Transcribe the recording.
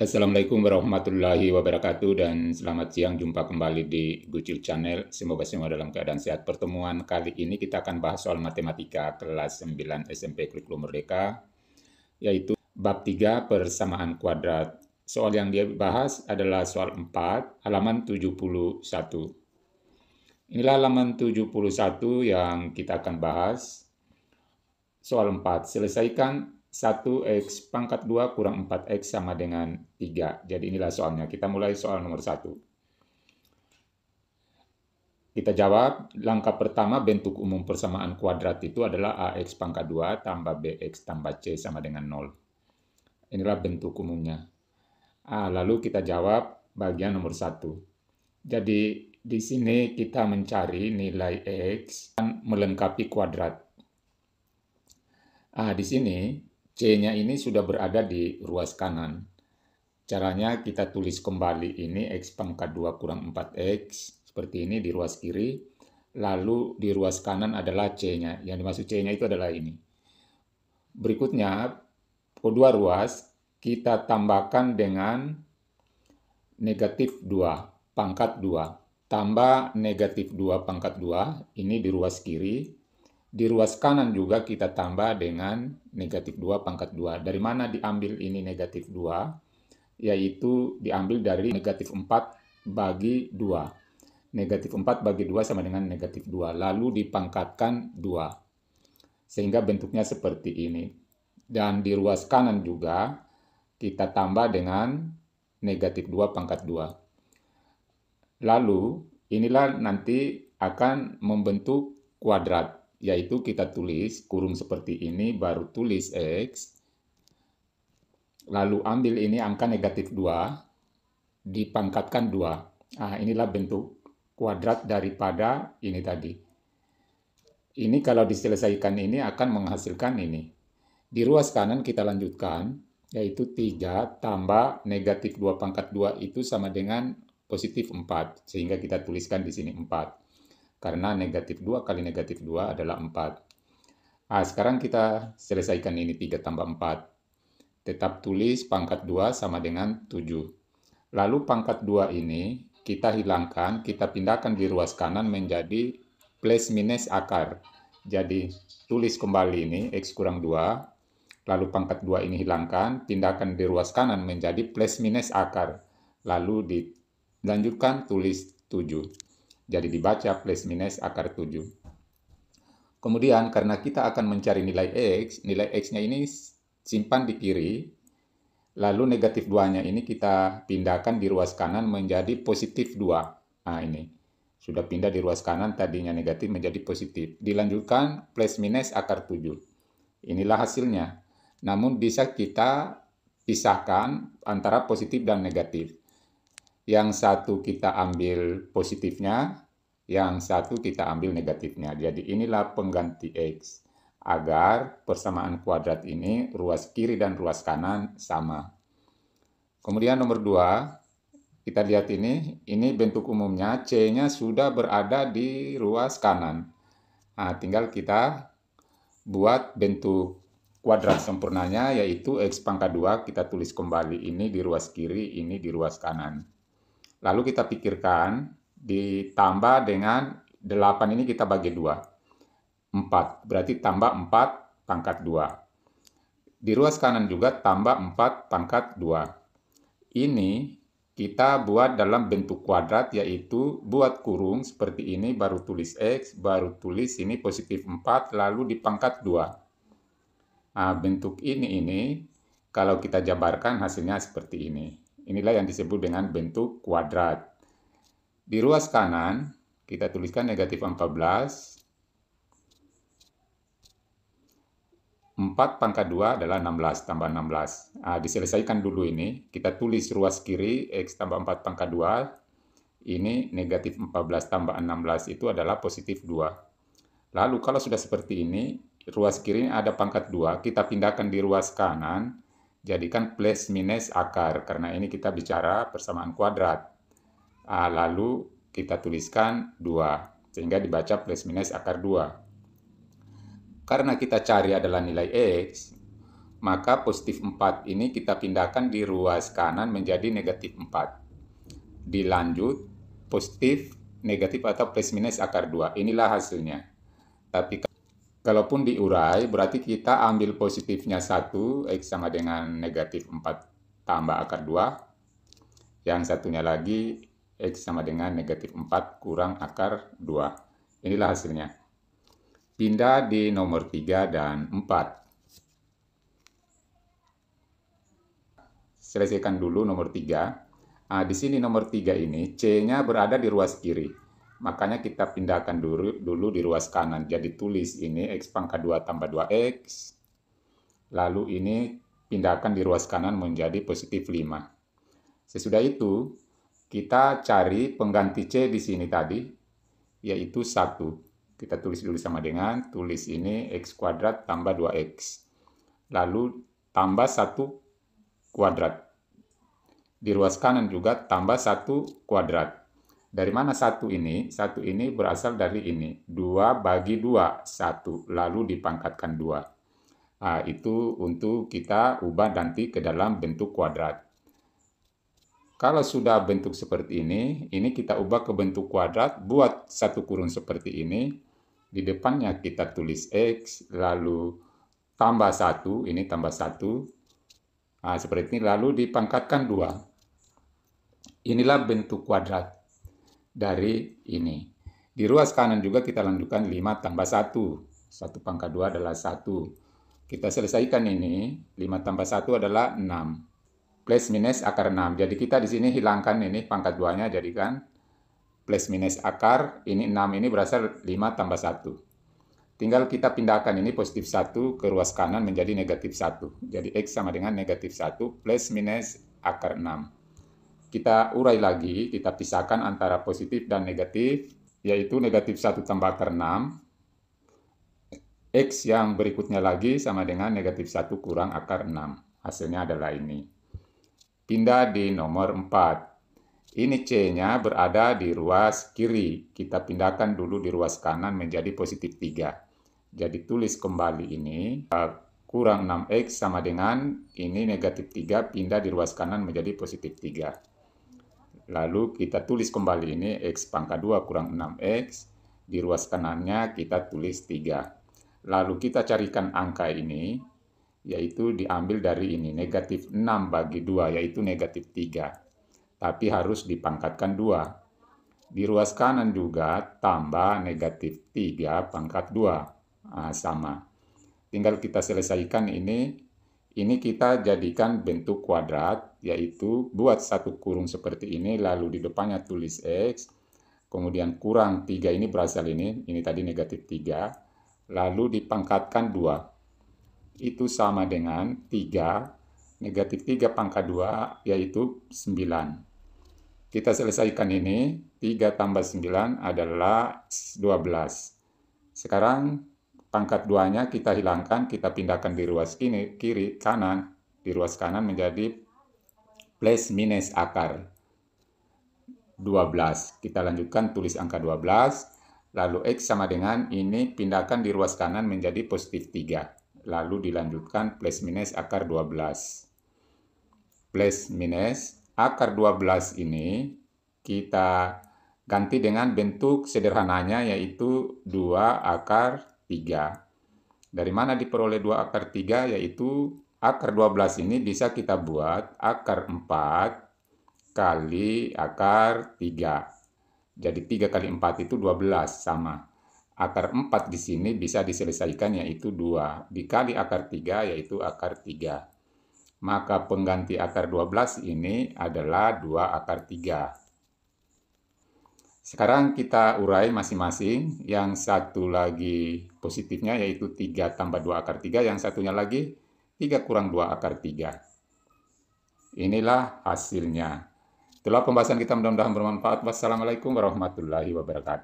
Assalamualaikum warahmatullahi wabarakatuh dan selamat siang, jumpa kembali di Gucil Channel. Semoga semua dalam keadaan sehat. Pertemuan kali ini kita akan bahas soal matematika kelas 9 SMP Kurikulum Merdeka, yaitu bab 3 persamaan kuadrat. Soal yang dia bahas adalah soal 4, halaman 71. Inilah halaman 71 yang kita akan bahas. Soal 4, selesaikan 1x pangkat 2 kurang 4x sama dengan 3. Jadi inilah soalnya. Kita mulai soal nomor 1. Kita jawab, langkah pertama bentuk umum persamaan kuadrat itu adalah ax pangkat 2 tambah bx tambah c sama dengan 0. Inilah bentuk umumnya. Lalu kita jawab bagian nomor 1. Jadi di sini kita mencari nilai x dan melengkapi kuadrat. Di sini C-nya ini sudah berada di ruas kanan. Caranya kita tulis kembali ini x pangkat 2 kurang 4x, seperti ini di ruas kiri. Lalu di ruas kanan adalah C-nya. Yang dimaksud C-nya itu adalah ini. Berikutnya, kedua ruas kita tambahkan dengan negatif 2 pangkat 2. Tambah negatif 2 pangkat 2, ini di ruas kiri. Di ruas kanan juga kita tambah dengan negatif 2 pangkat 2. Dari mana diambil ini negatif 2? Yaitu diambil dari negatif 4 bagi 2. Negatif 4 bagi 2 sama dengan negatif 2. Lalu dipangkatkan 2. Sehingga bentuknya seperti ini. Dan di ruas kanan juga kita tambah dengan negatif 2 pangkat 2. Lalu inilah nanti akan membentuk kuadrat. Yaitu kita tulis kurung seperti ini, baru tulis X, lalu ambil ini angka negatif 2, dipangkatkan 2. Inilah bentuk kuadrat daripada ini tadi. Ini kalau diselesaikan ini akan menghasilkan ini. Di ruas kanan kita lanjutkan, yaitu 3 tambah negatif 2 pangkat 2 itu sama dengan positif 4, sehingga kita tuliskan di sini 4. Karena negatif 2 kali negatif 2 adalah 4. Sekarang kita selesaikan ini 3 tambah 4. Tetap tulis pangkat 2 sama dengan 7. Lalu pangkat 2 ini kita hilangkan, kita pindahkan di ruas kanan menjadi plus minus akar. Jadi tulis kembali ini x kurang 2. Lalu pangkat 2 ini hilangkan, pindahkan di ruas kanan menjadi plus minus akar. Lalu dilanjutkan tulis 7. Jadi dibaca plus minus akar 7. Kemudian karena kita akan mencari nilai x-nya ini simpan di kiri. Lalu negatif 2-nya ini kita pindahkan di ruas kanan menjadi positif 2. Ini. Sudah pindah di ruas kanan, tadinya negatif menjadi positif. Dilanjutkan plus minus akar 7. Inilah hasilnya. Namun bisa kita pisahkan antara positif dan negatif. Yang satu kita ambil positifnya, yang satu kita ambil negatifnya. Jadi inilah pengganti X, agar persamaan kuadrat ini ruas kiri dan ruas kanan sama. Kemudian nomor 2, kita lihat ini bentuk umumnya, C-nya sudah berada di ruas kanan. Tinggal kita buat bentuk kuadrat sempurnanya, yaitu X pangkat 2, kita tulis kembali ini di ruas kiri, ini di ruas kanan. Lalu kita pikirkan, ditambah dengan 8 ini kita bagi 2. 4, berarti tambah 4 pangkat 2. Di ruas kanan juga tambah 4 pangkat 2. Ini kita buat dalam bentuk kuadrat, yaitu buat kurung seperti ini, baru tulis X, baru tulis ini positif 4, lalu dipangkat 2. Bentuk ini kalau kita jabarkan hasilnya seperti ini. Inilah yang disebut dengan bentuk kuadrat. Di ruas kanan, kita tuliskan negatif 14. 4 pangkat 2 adalah 16, tambah 16. Diselesaikan dulu ini. Kita tulis ruas kiri, X tambah 4 pangkat 2. Ini negatif 14 tambah 16 itu adalah positif 2. Lalu kalau sudah seperti ini, ruas kiri ada pangkat 2, kita pindahkan di ruas kanan, jadikan plus minus akar, karena ini kita bicara persamaan kuadrat. Lalu kita tuliskan 2, sehingga dibaca plus minus akar 2. Karena kita cari adalah nilai X, maka positif 4 ini kita pindahkan di ruas kanan menjadi negatif 4. Dilanjut positif, negatif atau plus minus akar 2. Inilah hasilnya. Tapi kalaupun diurai, berarti kita ambil positifnya 1, X sama dengan negatif 4 tambah akar 2. Yang satunya lagi, X sama dengan negatif 4 kurang akar 2. Inilah hasilnya. Pindah di nomor 3 dan 4. Selesaikan dulu nomor 3. Nah, di sini nomor 3 ini, C-nya berada di ruas kiri. Makanya kita pindahkan dulu di ruas kanan. Jadi tulis ini X pangkat 2 tambah 2X. Lalu ini pindahkan di ruas kanan menjadi positif 5. Sesudah itu, kita cari pengganti C di sini tadi, yaitu 1. Kita tulis dulu sama dengan, tulis ini X kuadrat tambah 2X. Lalu tambah 1 kuadrat. Di ruas kanan juga tambah 1 kuadrat. Dari mana 1 ini? 1 ini berasal dari ini. 2 bagi 2, 1. Lalu dipangkatkan 2. Nah, itu untuk kita ubah nanti ke dalam bentuk kuadrat. Kalau sudah bentuk seperti ini kita ubah ke bentuk kuadrat, buat satu kurung seperti ini. Di depannya kita tulis X, lalu tambah 1, ini tambah 1. Nah, seperti ini, lalu dipangkatkan 2. Inilah bentuk kuadrat dari ini. Di ruas kanan juga kita lanjutkan 5 tambah 1. 1 pangkat 2 adalah 1. Kita selesaikan ini, 5 tambah 1 adalah 6. Plus minus akar 6. Jadi kita di sini hilangkan ini pangkat 2-nya, jadikan plus minus akar, ini 6 ini berasal 5 tambah 1. Tinggal kita pindahkan ini positif 1 ke ruas kanan menjadi negatif 1. Jadi X sama dengan negatif 1 plus minus akar 6. Kita urai lagi, kita pisahkan antara positif dan negatif, yaitu negatif 1 tambah akar 6. X yang berikutnya lagi sama dengan negatif 1 kurang akar 6. Hasilnya adalah ini. Pindah di nomor 4. Ini C-nya berada di ruas kiri. Kita pindahkan dulu di ruas kanan menjadi positif 3. Jadi tulis kembali ini. Kurang 6X sama dengan ini negatif 3 pindah di ruas kanan menjadi positif 3. Lalu kita tulis kembali ini X pangkat 2 kurang 6X. Di ruas kanannya kita tulis 3. Lalu kita carikan angka ini, yaitu diambil dari ini, negatif 6 bagi 2, yaitu negatif 3. Tapi harus dipangkatkan 2. Di ruas kanan juga tambah negatif 3 pangkat 2. Nah, sama. Tinggal kita selesaikan ini kita jadikan bentuk kuadrat, yaitu buat satu kurung seperti ini, lalu di depannya tulis X, kemudian kurang 3 ini berasal ini tadi negatif 3, lalu dipangkatkan 2. Itu sama dengan 3, negatif 3 pangkat 2, yaitu 9. Kita selesaikan ini, 3 tambah 9 adalah 12. Sekarang pangkat 2-nya kita hilangkan, kita pindahkan di ruas kanan, di ruas kanan menjadi plus minus akar 12. Kita lanjutkan tulis angka 12, lalu X sama dengan ini pindahkan di ruas kanan menjadi positif 3. Lalu dilanjutkan plus minus akar 12. Plus minus akar 12 ini kita ganti dengan bentuk sederhananya, yaitu 2 akar 3. Dari mana diperoleh 2 akar 3? Yaitu akar 12 ini bisa kita buat akar 4 kali akar 3. Jadi 3 kali 4 itu 12 sama. Akar 4 di sini bisa diselesaikan, yaitu 2. Dikali akar 3 yaitu akar 3. Maka pengganti akar 12 ini adalah 2 akar 3. Sekarang kita urai masing-masing. Yang satu lagi positifnya yaitu 3 tambah 2 akar 3. Yang satunya lagi 3 kurang 2 akar 3. Inilah hasilnya. Itulah pembahasan kita, mudah-mudahan bermanfaat. Wassalamualaikum warahmatullahi wabarakatuh.